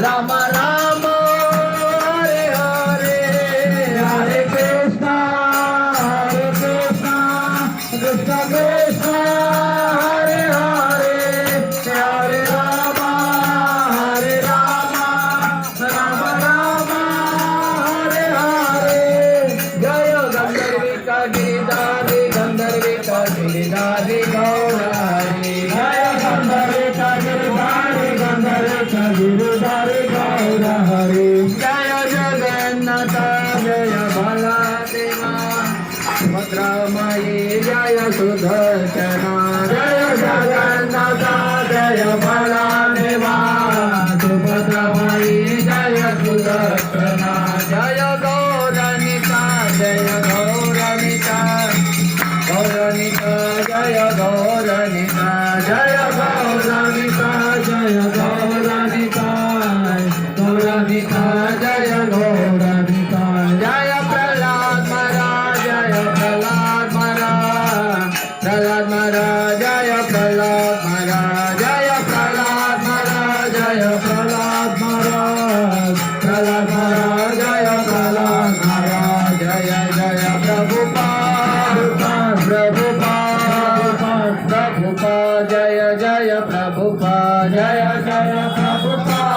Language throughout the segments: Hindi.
राम राम हरे हरे हरे कृष्णा कृष्ण कृष्ण हरे हरे हरे राम राम राम हरे हरे जय गंधर्विका गिरिधारी गंधर्विका गिरिधारी गौरारी जय गंधर्विका गिरिधारी गंधर्विका गिरिधारी गौरारी जय जगन्नाथ जय बलदेवा भद्रमयी जय सुदर्शना जय जगन्नाथ जय बलदेवा सुभद्रमयी जय सुदर्शना जय गौरनिता जय गौरनिता गौरनिता जय गौरनिता जय गौरनिता जय गौरनिता गौरनिता जय गौरनिता जय प्रहलाद महाराज जय प्रहलाद महाराज प्रहलाद महाराज जय प्रहलाद महाराज जय प्रहलाद महाराज जय प्रहलाद महाराज प्रहलाद महाराज जय प्रहलाद महाराज जय जय प्रभुपाद प्रभुपाद प्रभुपाद जय जय प्रभुपाद जय जय प्रभुपाद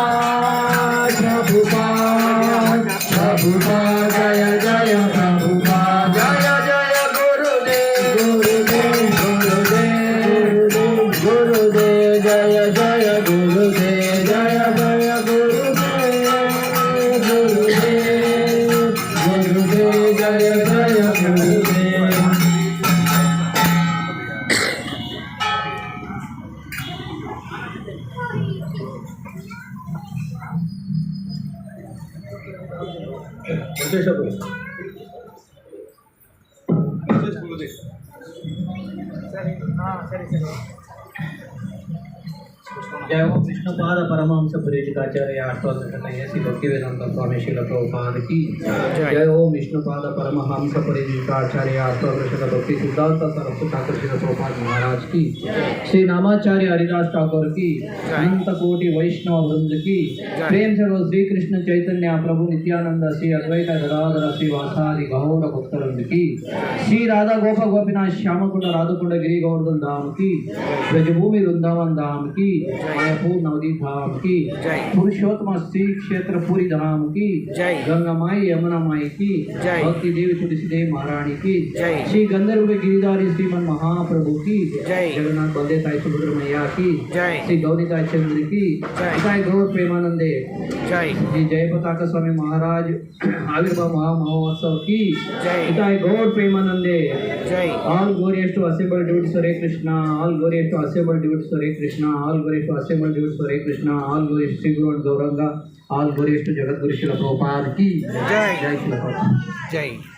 प्रभुपाद प्रभुपाद जय जय प्रभुपाद जय जय गुरुदेव गुरुदेव गुरुदेव जय जय गुरुदेव जय जय गुरुदेव गुरुदेव गुरुदेव जय जय गुरुदेव जय हो विष्णुपाद परमहंस परिचिताचार्य आष्टादशकन्या श्री भक्तिवेदांत स्वामी श्रील प्रभुपाद की जय हो विष्णुपाद परमहंस परिचिताचार्य आष्टादशक भक्ति सिद्धांत सरस्वती ठाकुर श्रील प्रभुपाद महाराज की श्री नामाचार्य हरिदास ठाकुर की अनंत कोटि वैष्णव वृंद की प्रेम से श्री कृष्ण चैतन्य प्रभु नित्यानंद श्री अद्वैत गदाधर श्री वासादि गौर भक्तवृंद की श्री राधा गोप गोपीनाथ श्यामकुंड राधकुंड गिरी गोवर्धन धाम की ब्रजभूमि वृंदावन धाम की मायापुर नवदीप धाम की पुरुषोत्तम श्री क्षेत्र पुरी धाम की गंगा माई यमुना माई की भक्ति देवी तुलसी देव महारानी की श्री गंधर्व गिरिधारी श्रीमन महाप्रभु की जगन्नाथ बलदेव साई सुभद्र मैया की श्री गौरीताई चंद्र की जय गौर प्रेमानंदे श्री जय पताका स्वामी महाराज आविर्भाव महोत्सव की जय गौर प्रेमानंदे all glorious to assembled devotees Hare Krishna, all glorious to assembled devotees Hare Krishna, all glorious to assembled devotees Hare Krishna, all glorious to Sri Guru and Gauranga, all glorious to Jagat Guru Srila Prabhupada की जय। जय श्रीला प्रभुपाद जय।